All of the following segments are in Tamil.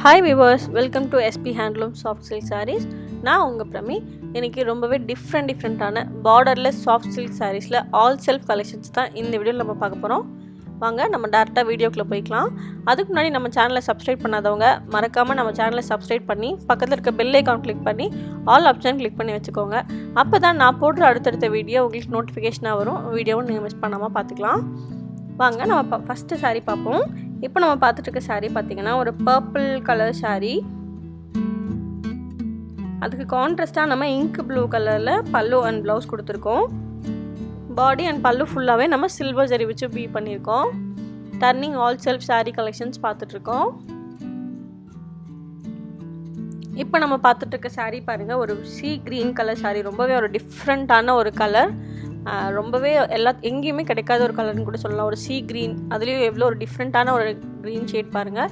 Hi viewers, welcome to SP Handloom Soft Silk Sarees. நான் உங்க பிரமி. இன்னைக்கு ரொம்பவே டிஃபரண்டான borderless soft silk sareesல all self collections தான் இந்த வீடியோல நம்ம பார்க்க போறோம். வாங்க நம்ம டைரக்டா வீடியோக்குள்ள போய்க்கலாம். அதுக்கு முன்னாடி நம்ம சேனலை சப்ஸ்கிரைப் பண்ணாதவங்க மறக்காம நம்ம சேனலை சப்ஸ்கிரைப் பண்ணி பக்கத்துல இருக்க பெல் ஐகான் கிளிக் பண்ணி ஆல் ஆப்ஷன் கிளிக் பண்ணி வச்சுக்கோங்க. அப்பதான் நான் போடுற அடுத்தடுத்த வீடியோ உங்களுக்கு நோட்டிஃபிகேஷனா வரும். வீடியோவை நீங்க மிஸ் பண்ணாம பார்த்துக்கலாம். வாங்க நம்ம ஃபர்ஸ்ட் saree பாப்போம். இப்போ நம்ம பார்த்துட்டு இருக்க saree பாத்தீங்கன்னா ஒரு purple கலர் saree. அதுக்கு கான்ட்ராஸ்டா நம்ம இங்க் ப்ளூ கலர்ல பல்லு அண்ட் ப்ளவுஸ் கொடுத்திருக்கோம். பாடி அண்ட் பல்லு ஃபுல்லாவே நம்ம சில்வர் ஜரி வச்சு வீவ் பண்ணிருக்கோம். Turning all self saree collections பார்த்துட்டு இருக்கோம். இப்போ நம்ம பார்த்துட்டு இருக்க saree பாருங்க ஒரு sea green கலர் saree. ரொம்பவே ஒரு டிஃபரண்டான ஒரு கலர். ரொம்பவே எங்கேயுமே கிடைக்காத ஒரு கலர்னு கூட சொல்லலாம். ஒரு sea green, அதுலேயும் எவ்வளோ ஒரு டிஃப்ரெண்ட்டான ஒரு க்ரீன் ஷேட் பாருங்கள்.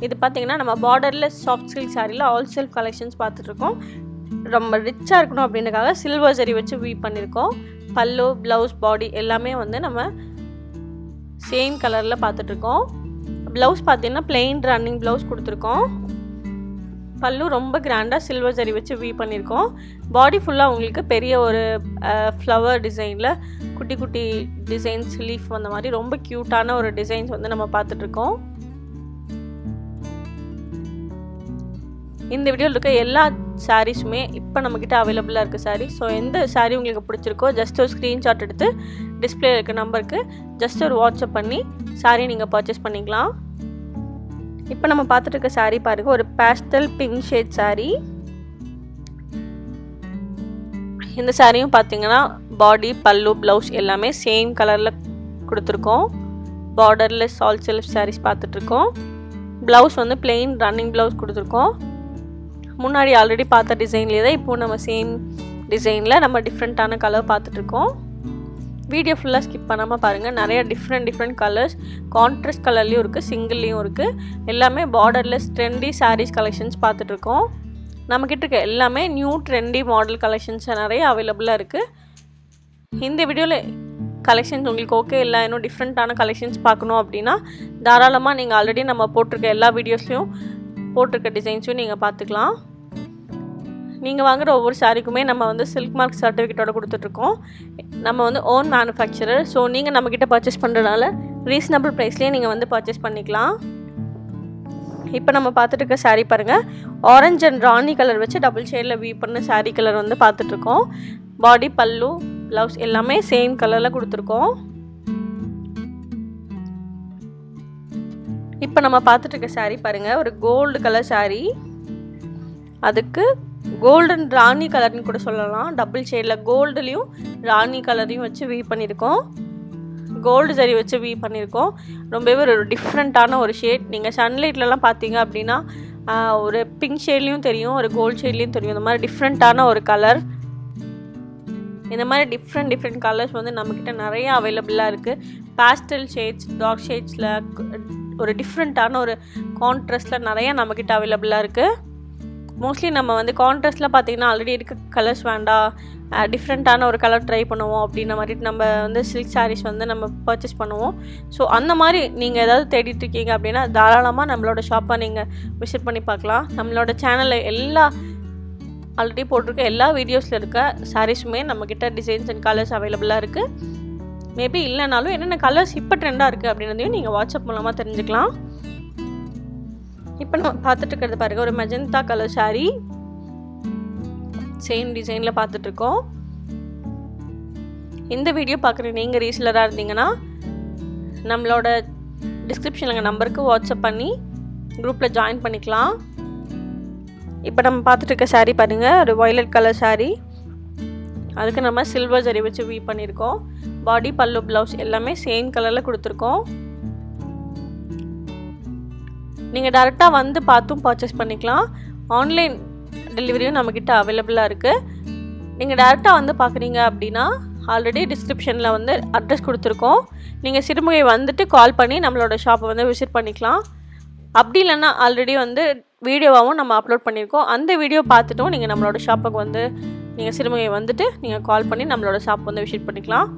இது பார்த்தீங்கன்னா நம்ம பார்டர்லெஸ் சாஃப்ட் சில்க் சாரியில் ஆல் செல்ஃப் கலெக்ஷன்ஸ் பார்த்துட்ருக்கோம். ரொம்ப ரிச்சாக இருக்கணும் அப்படின்றக்காக சில்வர் ஜரி வச்சு வீவ் பண்ணியிருக்கோம். பல்லு, ப்ளவுஸ், பாடி எல்லாமே வந்து நம்ம சேம் கலரில் பார்த்துட்ருக்கோம். ப்ளவுஸ் பார்த்தீங்கன்னா பிளெயின் ரன்னிங் ப்ளவுஸ் கொடுத்துருக்கோம். பல்லு ரொம்ப கிராண்டாக சில்வர் ஜரி வச்சு வீவ் பண்ணியிருக்கோம். பாடி ஃபுல்லாக உங்களுக்கு பெரிய ஒரு ஃப்ளவர் டிசைனில் குட்டி குட்டி டிசைன்ஸ், லீஃப் அந்த மாதிரி ரொம்ப க்யூட்டான ஒரு டிசைன்ஸ் வந்து நம்ம பார்த்துட்ருக்கோம். இந்த வீடியோவில் இருக்க எல்லா சாரீஸுமே இப்போ நம்மக்கிட்ட அவைலபிளாக இருக்குது சாரீ. ஸோ எந்த சாரீ உங்களுக்கு பிடிச்சிருக்கோ ஜஸ்ட் ஒரு ஸ்க்ரீன்ஷாட் எடுத்து டிஸ்பிளே இருக்க நம்பருக்கு ஜஸ்ட் ஒரு வாட்ஸ்அப் பண்ணி சாரீ நீங்கள் பர்ச்சேஸ் பண்ணிக்கலாம். இப்போ நம்ம பார்த்துட்டு இருக்க saree பாருங்க ஒரு பேஸ்டல் பிங்க் ஷேட் saree. இந்த சாரியும் பார்த்தீங்கன்னா பாடி, பல்லு, ப்ளவுஸ் எல்லாமே சேம் கலரில் கொடுத்துருக்கோம். பார்டர்லெஸ் ஆல் செல்ஃப் sarees பார்த்துட்ருக்கோம். ப்ளவுஸ் வந்து பிளெயின் ரன்னிங் ப்ளவுஸ் கொடுத்துருக்கோம். முன்னாடி ஆல்ரெடி பார்த்த டிசைன்லேயே தான் இப்போது நம்ம சேம் டிசைனில் நம்ம டிஃப்ரெண்ட்டான கலர் பார்த்துட்ருக்கோம். வீடியோ ஃபுல்லாக ஸ்கிப் பண்ணாமல் பாருங்கள். நிறைய டிஃப்ரெண்ட் கலர்ஸ் கான்ட்ராஸ்ட் கலர்லேயும் இருக்குது, சிங்கிள்லேயும் இருக்குது. எல்லாமே பார்டர்லெஸ் ட்ரெண்டி சாரீஸ் கலெக்ஷன்ஸ் பார்த்துட்ருக்கோம். நம்மக்கிட்ட இருக்க எல்லாமே நியூ ட்ரெண்டி மாடல் கலெக்ஷன்ஸ் நிறைய அவைலபிளாக இருக்குது. இந்த வீடியோவில் கலெக்ஷன்ஸ் உங்களுக்கு ஓகே இல்லை, இன்னும் டிஃப்ரெண்ட்டான கலெக்ஷன்ஸ் பார்க்கணும் அப்படின்னா தாராளமாக நீங்கள் ஆல்ரெடி நம்ம போட்டிருக்க எல்லா வீடியோஸ்லையும் போட்டிருக்க டிசைன்ஸையும் நீங்கள் பார்த்துக்கலாம். நீங்கள் வாங்குகிற ஒவ்வொரு சாரிக்குமே நம்ம வந்து சில்க் மார்க் சர்டிஃபிகேட்டோட கொடுத்துட்ருக்கோம். நம்ம வந்து ஓன் மேனுஃபேக்சரர். ஸோ நீங்கள் நம்மக்கிட்ட பர்ச்சேஸ் பண்ணுறதுனால ரீசனபிள் ப்ரைஸ்லேயே நீங்கள் வந்து பர்ச்சேஸ் பண்ணிக்கலாம். இப்போ நம்ம பார்த்துட்டு இருக்க saree பாருங்கள் ஆரஞ்ச் அண்ட் ராணி கலர் வச்சு டபுள் ஷேடில் வீவ் பண்ண saree கலர் வந்து பார்த்துட்ருக்கோம். பாடி, பல்லு, ப்ளவுஸ் எல்லாமே சேம் கலரில் கொடுத்துருக்கோம். இப்போ நம்ம பார்த்துட்டு இருக்க saree பாருங்கள் ஒரு கோல்டு கலர் saree. அதுக்கு கோல்டன் ராணி கலர்னு கூட சொல்லலாம். டபுள் ஷேடில் கோல்டுலேயும் ராணி கலரையும் வச்சு வீவ் பண்ணியிருக்கோம். கோல்டு ஜரி வச்சு வீவ் பண்ணியிருக்கோம். ரொம்பவே ஒரு டிஃப்ரெண்ட்டான ஒரு ஷேட். நீங்கள் சன்லைட்லலாம் பார்த்தீங்க அப்படின்னா ஒரு பிங்க் ஷேட்லேயும் தெரியும், ஒரு கோல்டு ஷேட்லேயும் தெரியும். இந்த மாதிரி டிஃப்ரெண்ட்டான ஒரு கலர். இந்த மாதிரி டிஃப்ரெண்ட் கலர்ஸ் வந்து நம்மக்கிட்ட நிறைய அவைலபிளாக இருக்குது. பேஸ்டல் ஷேட்ஸ், டார்க் ஷேட்ஸில் ஒரு டிஃப்ரெண்ட்டான ஒரு கான்ட்ராஸ்டில் நிறைய நம்மக்கிட்ட அவைலபிளாக இருக்குது. மோஸ்ட்லி நம்ம வந்து கான்ட்ராஸ்டில் பார்த்தீங்கன்னா ஆல்ரெடி இருக்க கலர்ஸ் வேண்டாம், டிஃப்ரெண்ட்டான ஒரு கலர் ட்ரை பண்ணுவோம் அப்படின்ற மாதிரி நம்ம வந்து சில்க் சாரீஸ் வந்து நம்ம பர்ச்சேஸ் பண்ணுவோம். ஸோ அந்த மாதிரி நீங்கள் ஏதாவது தேடிட்டு இருக்கீங்க அப்படின்னா தாராளமாக நம்மளோட ஷாப்பை நீங்கள் விசிட் பண்ணி பார்க்கலாம். நம்மளோட சேனலில் எல்லா ஆல்ரெடி போட்டிருக்க எல்லா வீடியோஸில் இருக்க சாரீஸுமே நம்மக்கிட்ட டிசைன்ஸ் அண்ட் கலர்ஸ் அவைலபிளாக இருக்குது. மேபி இல்லைனாலும் என்னென்ன கலர்ஸ் இப்போ ட்ரெண்டாக இருக்குது அப்படின்றதையும் நீங்கள் வாட்ஸ்அப் மூலமாக தெரிஞ்சுக்கலாம். இப்போ நம்ம பார்த்துட்டு இருக்கிறது பாருங்க ஒரு மெஜந்தா கலர் saree. சேம் டிசைனில் பார்த்துட்ருக்கோம். இந்த வீடியோ பார்க்குற நீங்கள் ரீசெலராக இருந்தீங்கன்னா நம்மளோட டிஸ்கிரிப்ஷனில் நம்பருக்கு வாட்ஸ்அப் பண்ணி குரூப்பில் ஜாயின் பண்ணிக்கலாம். இப்போ நம்ம பார்த்துட்டு இருக்க saree பாருங்கள் ஒரு வயலட் கலர் saree. அதுக்கு நம்ம சில்வர் ஜரி வச்சு வீவ் பண்ணியிருக்கோம். பாடி, பல்லு, ப்ளவுஸ் எல்லாமே சேம் கலரில் கொடுத்துருக்கோம். நீங்கள் டேரெக்டாக வந்து பார்த்தும் பர்ச்சேஸ் பண்ணிக்கலாம். ஆன்லைன் டெலிவரியும் நம்மக்கிட்ட அவைலபிளாக இருக்குது. நீங்கள் டேரெக்டாக வந்து பார்க்குறீங்க அப்படின்னா ஆல்ரெடி டிஸ்கிரிப்ஷனில் வந்து அட்ரஸ் கொடுத்துருக்கோம். நீங்கள் சிறுமுகை வந்துட்டு கால் பண்ணி நம்மளோட ஷாப்பை வந்து விசிட் பண்ணிக்கலாம். அப்படி இல்லைன்னா ஆல்ரெடி வந்து வீடியோவாகவும் நம்ம அப்லோட் பண்ணியிருக்கோம். அந்த வீடியோ பார்த்துட்டும் நீங்கள் நம்மளோட ஷாப்புக்கு வந்து நீங்கள் சிறுமுகை வந்துட்டு நீங்கள் கால் பண்ணி நம்மளோட ஷாப் வந்து விசிட் பண்ணிக்கலாம்.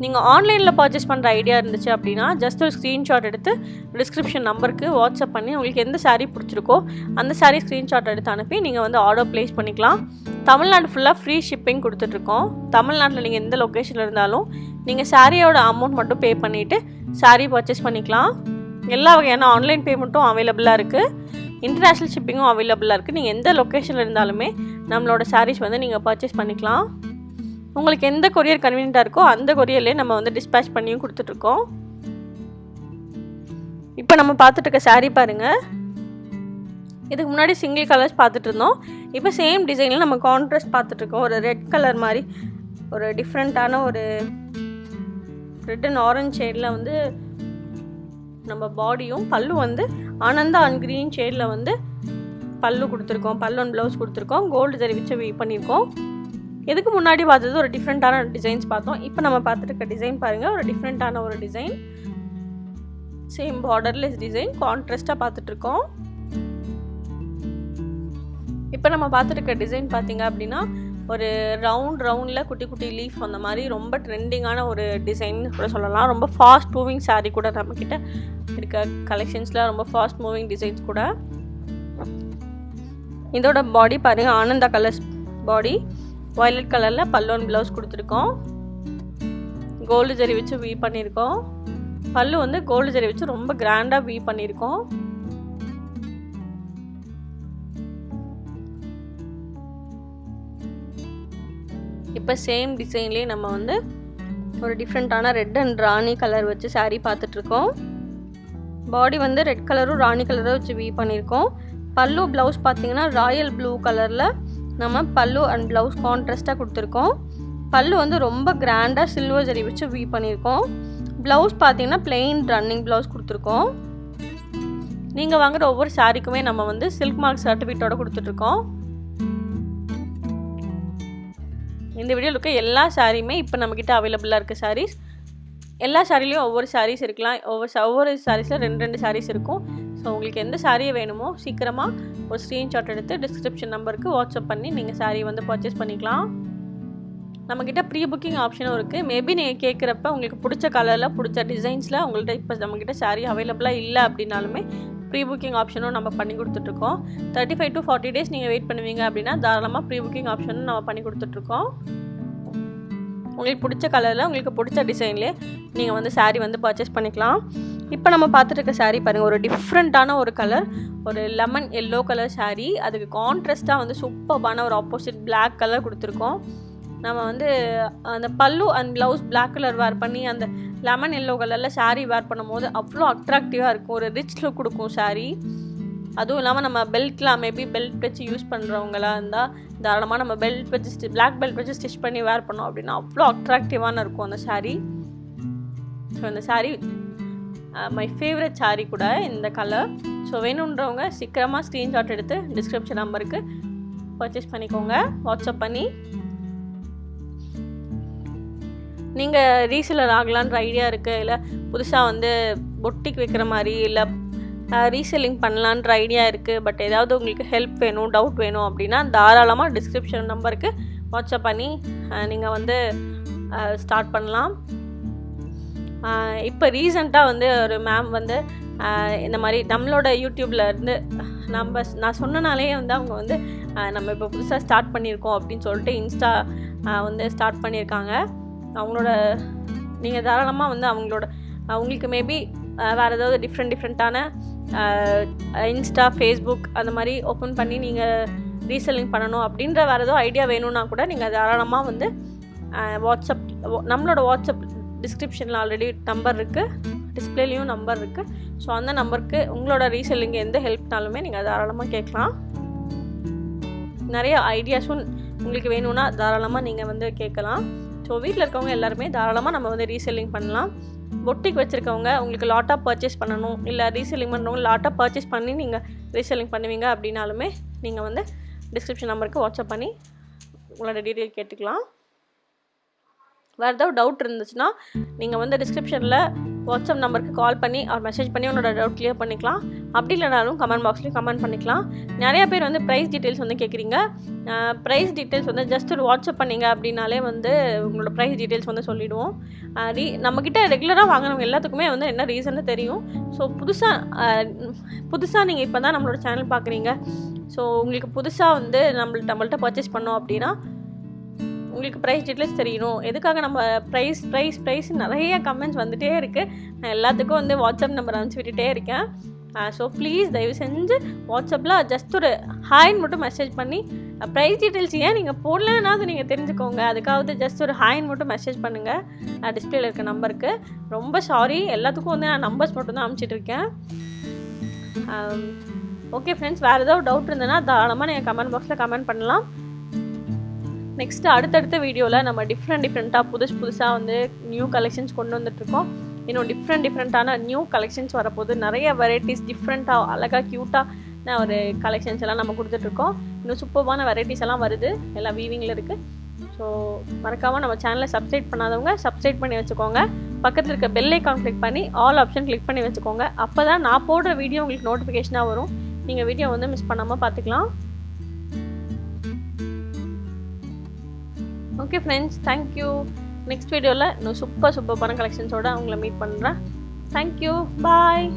நீங்கள் ஆன்லைனில் பர்ச்சேஸ் பண்ணுற ஐடியா இருந்துச்சு அப்படின்னா ஜஸ்ட் ஒரு ஸ்க்ரீன்ஷாட் எடுத்து டிஸ்கிரிப்ஷன் நம்பருக்கு வாட்ஸ்அப் பண்ணி உங்களுக்கு எந்த சாரீ பிடிச்சிருக்கோ அந்த சாரீ ஸ்க்ரீன்ஷாட் எடுத்து அனுப்பி நீங்கள் வந்து ஆர்டர் ப்ளேஸ் பண்ணிக்கலாம். தமிழ்நாடு ஃபுல்லாக ஃப்ரீ ஷிப்பிங் கொடுத்துட்ருக்கோம். தமிழ்நாட்டில் நீங்கள் எந்த லொக்கேஷனில் இருந்தாலும் நீங்கள் சாரியோட அமௌண்ட் மட்டும் பே பண்ணிவிட்டு சாரீ பர்ச்சேஸ் பண்ணிக்கலாம். எல்லா வகையான ஆன்லைன் பேமெண்ட்டும் அவைலபிளாக இருக்குது. இன்டர்நேஷ்னல் ஷிப்பிங்கும் அவைலபிளாக இருக்குது. நீங்கள் எந்த லொக்கேஷனில் இருந்தாலுமே நம்மளோட சாரீஸ் வந்து நீங்கள் பர்ச்சேஸ் பண்ணிக்கலாம். உங்களுக்கு எந்த கொரியர் கன்வீனியண்ட்டாக இருக்கோ அந்த கொரியர்லேயே நம்ம வந்து டிஸ்பேச் பண்ணியும் கொடுத்துட்ருக்கோம். இப்போ நம்ம பார்த்துட்டு இருக்க சாரீ பாருங்கள். இதுக்கு முன்னாடி சிங்கிள் கலர்ஸ் பார்த்துட்டு இருந்தோம். இப்போ சேம் டிசைனில் நம்ம கான்ட்ராஸ்ட் பார்த்துட்ருக்கோம். ஒரு ரெட் கலர் மாதிரி ஒரு டிஃப்ரெண்ட்டான ஒரு ரெட் அண்ட் ஆரஞ்ச் ஷேடில் வந்து நம்ம பாடியும் பல்லு வந்து ஆனந்தா அண்ட் க்ரீன் ஷேடில் வந்து பல்லு கொடுத்துருக்கோம். பல்லு அண்ட் ப்ளவுஸ் கொடுத்துருக்கோம். கோல்டு ஜரி வச்சு வீவ் பண்ணியிருக்கோம். இதுக்கு முன்னாடி பார்த்தது ஒரு டிஃப்ரெண்ட்டான டிசைன்ஸ் பார்த்தோம். இப்போ நம்ம பார்த்துட்டு இருக்க டிசைன் பாருங்கள். ஒரு டிஃப்ரெண்ட்டான ஒரு டிசைன், சேம் பார்டர்லெஸ் டிசைன், கான்ட்ராஸ்ட்டாக பார்த்துட்ருக்கோம். இப்போ நம்ம பார்த்துட்டு இருக்க டிசைன் பார்த்தீங்க அப்படின்னா ஒரு ரவுண்டில் குட்டி குட்டி லீஃப் அந்த மாதிரி ரொம்ப ட்ரெண்டிங்கான ஒரு டிசைன் கூட சொல்லலாம். ரொம்ப ஃபாஸ்ட் மூவிங் சாரீ கூட நம்மக்கிட்ட இருக்க கலெக்ஷன்ஸில் ரொம்ப ஃபாஸ்ட் மூவிங் டிசைன்ஸ் கூட. இதோட பாடி பாருங்கள், ஆனந்தா கலர்ஸ் பாடி, வயலட் கலரில் பல்லு அண்ட் ப்ளவுஸ் கொடுத்துருக்கோம். கோல்டு ஜரி வச்சு வீவ் பண்ணியிருக்கோம். பல்லு வந்து கோல்டு ஜரி வச்சு ரொம்ப கிராண்டாக வீவ் பண்ணியிருக்கோம். இப்போ சேம் டிசைன்லேயே நம்ம வந்து ஒரு டிஃப்ரெண்ட்டான ரெட் அண்ட் ராணி கலர் வச்சு சாரீ பார்த்துட்ருக்கோம். பாடி வந்து ரெட் கலரும் ராணி கலரும் வச்சு வீவ் பண்ணியிருக்கோம். பல்லு ப்ளவுஸ் பார்த்தீங்கன்னா ராயல் ப்ளூ கலரில் நம்ம பல்லு அண்ட் ப்ளவுஸ் கான்ட்ராஸ்ட்டாக கொடுத்துருக்கோம். பல்லு வந்து ரொம்ப கிராண்டாக சில்வர் ஜரி வச்சு வீவ் பண்ணியிருக்கோம். ப்ளவுஸ் பார்த்தீங்கன்னா பிளெயின் ரன்னிங் ப்ளவுஸ் கொடுத்துருக்கோம். நீங்கள் வாங்குகிற ஒவ்வொரு சாரீக்குமே நம்ம வந்து சில்க் மார்க் சர்டிஃபிகேட்டோட கொடுத்துட்ருக்கோம். இந்த வீடியோவில் இருக்க எல்லா சாரியுமே இப்போ நம்மக்கிட்ட அவைலபிளாக இருக்குது சாரீஸ். எல்லா சாரிலையும் ஒவ்வொரு சாரீஸ் இருக்கலாம். ஒவ்வொரு சாரீஸில் ரெண்டு சாரீஸ் இருக்கும். ஸோ உங்களுக்கு எந்த சாரியை வேணுமோ சீக்கிரமாக ஒரு ஸ்க்ரீன்ஷாட் எடுத்து டிஸ்கிரிப்ஷன் நம்பருக்கு வாட்ஸ்அப் பண்ணி நீங்கள் சாரீ வந்து பர்ச்சேஸ் பண்ணிக்கலாம். நம்மக்கிட்ட ப்ரீ புக்கிங் ஆப்ஷனும் இருக்குது. மேபி நீங்கள் கேட்குறப்ப உங்களுக்கு பிடிச்ச கலரில் பிடிச்ச டிசைன்ஸில் உங்கள்கிட்ட இப்போ நம்மக்கிட்ட சாரீ அவைலபிளாக இல்லை அப்படின்னாலுமே ப்ரீ புக்கிங் ஆப்ஷனும் நம்ம பண்ணி கொடுத்துட்ருக்கோம். 35 to 40 days நீங்கள் வெயிட் பண்ணுவீங்க அப்படின்னா தாராளமாக ப்ரீ புக்கிங் ஆப்ஷனும் நம்ம பண்ணி கொடுத்துட்ருக்கோம். உங்களுக்கு பிடிச்ச கலரில் உங்களுக்கு பிடிச்ச டிசைன்லேயே நீங்கள் வந்து சாரீ வந்து பர்ச்சேஸ் பண்ணிக்கலாம். இப்போ நம்ம பார்த்துட்டு இருக்க சாரீ பாருங்கள். ஒரு டிஃப்ரெண்ட்டான ஒரு கலர், ஒரு லெமன் எல்லோ கலர் சாரீ. அதுக்கு கான்ட்ராஸ்ட்டாக வந்து சூப்பர்பான ஒரு ஆப்போசிட் பிளாக் கலர் கொடுத்துருக்கோம். நம்ம வந்து அந்த பல்லு அண்ட் ப்ளவுஸ் பிளாக் கலர் வேர் பண்ணி அந்த லெமன் எல்லோ கலரில் சாரீ வேர் பண்ணும் போது அவ்வளோ அட்ராக்டிவாக இருக்கும். ஒரு ரிச் லுக் கொடுக்கும் சாரீ. அதுவும் இல்லாமல் நம்ம பெல்ட்லாம் மேபி பெல்ட் வச்சு யூஸ் பண்ணுறவங்களா இருந்தால் தாராளமாக நம்ம பெல்ட் வச்சு பிளாக் பெல்ட் வச்சு ஸ்டிச் பண்ணி வேர் பண்ணோம் அப்படின்னா அவ்வளோ அட்ராக்டிவான இருக்கும் அந்த சாரீ. ஸோ அந்த சாரீ மை ஃபேவரட் சாரீ கூட இந்த கலர். ஸோ வேணுன்றவங்க சீக்கிரமாக ஸ்க்ரீன்ஷாட் எடுத்து டிஸ்கிரிப்ஷன் நம்பருக்கு பர்ச்சேஸ் பண்ணிக்கோங்க வாட்ஸ்அப் பண்ணி. நீங்கள் ரீசெல்லர் ஆகலான்ற ஐடியா இருக்குது, இல்லை புதுசாக வந்து பொட்டிக் வைக்கிற மாதிரி, இல்லை ரீசெல்லிங் பண்ணலான்ற ஐடியா இருக்குது, பட் ஏதாவது உங்களுக்கு ஹெல்ப் வேணும், டவுட் வேணும் அப்படின்னா தாராளமாக டிஸ்கிரிப்ஷன் நம்பருக்கு வாட்ஸ்அப் பண்ணி நீங்கள் வந்து ஸ்டார்ட் பண்ணலாம். இப்போ ரீசெண்டாக வந்து ஒரு மேம் வந்து இந்த மாதிரி நம்மளோட யூடியூப்பில் இருந்து நான் சொன்னனாலே வந்து அவங்க வந்து நம்ம இப்போ புதுசாக ஸ்டார்ட் பண்ணியிருக்கோம் அப்படின்னு சொல்லிட்டு இன்ஸ்டா வந்து ஸ்டார்ட் பண்ணியிருக்காங்க. அவங்களோட நீங்கள் தாராளமாக வந்து அவங்களுக்கு மேபி வேறு ஏதாவது டிஃப்ரெண்ட்டான இன்ஸ்டா, ஃபேஸ்புக் அந்த மாதிரி ஓப்பன் பண்ணி நீங்கள் ரீசெல்லிங் பண்ணணும் அப்படின்ற வேறு ஏதோ ஐடியா வேணும்னா கூட நீங்கள் தாராளமாக வந்து வாட்ஸ்அப், நம்மளோட வாட்ஸ்அப் டிஸ்கிரிப்ஷனில் ஆல்ரெடி நம்பர் இருக்குது, டிஸ்பிளேலையும் நம்பர் இருக்குது. ஸோ அந்த நம்பருக்கு உங்களோட ரீசெல்லிங் எந்த ஹெல்ப்னாலுமே நீங்கள் தாராளமாக கேட்கலாம். நிறைய ஐடியாஸும் உங்களுக்கு வேணும்னா தாராளமாக நீங்கள் வந்து கேட்கலாம். ஸோ வீட்டில் இருக்கவங்க எல்லாருமே தாராளமாக நம்ம வந்து ரீசெல்லிங் பண்ணலாம். பொட்டிக் வச்சுருக்கவங்க உங்களுக்கு லாட்டாக பர்ச்சேஸ் பண்ணணும், இல்லை ரீசெல்லிங் பண்ணுறவங்க லாட்டாக பர்ச்சேஸ் பண்ணி நீங்கள் ரீசெல்லிங் பண்ணுவீங்க அப்படின்னாலுமே நீங்கள் வந்து டிஸ்கிரிப்ஷன் நம்பருக்கு வாட்ஸ்அப் பண்ணி உங்களோட டீட்டெயில் கேட்டுக்கலாம். வேறு ஏதாவது டவுட் இருந்துச்சுன்னா நீங்கள் வந்து டிஸ்கிரிப்ஷனில் வாட்ஸ்அப் நம்பருக்கு கால் பண்ணி அவர் மெசேஜ் பண்ணி உங்களோட டவுட் கிளியர் பண்ணிக்கலாம். அப்படி இல்லைனாலும் கமெண்ட் பாக்ஸ்லேயும் கமெண்ட் பண்ணிக்கலாம். நிறையா பேர் வந்து ப்ரைஸ் டீட்டெயில்ஸ் வந்து கேட்குறீங்க. ப்ரைஸ் டீட்டெயில்ஸ் வந்து ஜஸ்ட் ஒரு வாட்ஸ்அப் பண்ணிங்க அப்படின்னாலே வந்து உங்களோட ப்ரைஸ் டீட்டெயில்ஸ் வந்து சொல்லிவிடுவோம். நம்மக்கிட்ட ரெகுலராக வாங்கினவங்க எல்லாத்துக்குமே வந்து என்ன ரீசன்னு தெரியும். ஸோ புதுசாக நீங்கள் இப்போ தான் நம்மளோட சேனல் பார்க்குறீங்க. ஸோ உங்களுக்கு புதுசாக வந்து நம்மள்ட்ட பர்ச்சேஸ் பண்ணோம் அப்படின்னா உங்களுக்கு ப்ரைஸ் டீட்டெயில்ஸ் தெரியணும். எதுக்காக நம்ம ப்ரைஸ் நிறைய கமெண்ட்ஸ் வந்துகிட்டே இருக்குது. நான் எல்லாத்துக்கும் வந்து வாட்ஸ்அப் நம்பர் அனுப்பிச்சி விட்டுட்டே இருக்கேன். ஸோ ப்ளீஸ் தயவு செஞ்சு வாட்ஸ்அப்பில் ஜஸ்ட் ஒரு ஹாய்ன்னு மட்டும் மெசேஜ் பண்ணி ப்ரைஸ் டீட்டெயில்ஸ் ஏன் நீங்கள் போடலன்னா அது நீங்கள் தெரிஞ்சுக்கோங்க. அதுக்காவது ஜஸ்ட் ஒரு ஹாய்ன்னு மட்டும் மெசேஜ் பண்ணுங்கள் டிஸ்பிளேல இருக்க நம்பருக்கு. ரொம்ப சாரி, எல்லாத்துக்கும் வந்து நான் நம்பர்ஸ் மட்டும் தான் அனுப்பிச்சிட்ருக்கேன். ஓகே ஃப்ரெண்ட்ஸ், வேறு ஏதாவது டவுட் இருந்ததுன்னா தாராளமாக நீங்கள் கமெண்ட் பாக்ஸில் கமெண்ட் பண்ணலாம். நெக்ஸ்ட்டு அடுத்தடுத்த வீடியோவில் நம்ம டிஃப்ரெண்ட்டாக புதுசாக வந்து நியூ கலெக்ஷன்ஸ் கொண்டு வந்துட்ருக்கோம். இன்னும் டிஃப்ரெண்ட்டான நியூ கலெக்ஷன்ஸ் வரப்போது. நிறைய வெரைட்டிஸ் டிஃப்ரெண்ட்டாக அழகாக க்யூட்டாக ஒரு கலெக்ஷன்ஸ் எல்லாம் நம்ம கொடுத்துட்ருக்கோம். இன்னும் சூப்பர்வான வெரைட்டிஸ் எல்லாம் வருது, எல்லாம் வீவிங்கில் இருக்குது. ஸோ மறக்காமல் நம்ம சேனலை சப்ஸ்கிரைப் பண்ணாதவங்க சப்ஸ்கிரைப் பண்ணி வச்சுக்கோங்க. பக்கத்தில் இருக்க பெல் ஐக்கான் கிளிக் பண்ணி ஆல் ஆப்ஷன் கிளிக் பண்ணி வச்சுக்கோங்க. அப்போ தான் நான் போடுற வீடியோ உங்களுக்கு நோட்டிஃபிகேஷனாக வரும். நீங்கள் வீடியோ வந்து மிஸ் பண்ணாமல் பார்த்துக்கலாம். Okay friends, thank you. நெக்ஸ்ட் வீடியோவில் இன்னும் சூப்பரான கலெக்ஷன்ஸோடு உங்களை மீட் பண்ணுறேன். தேங்க்யூ, பாய்.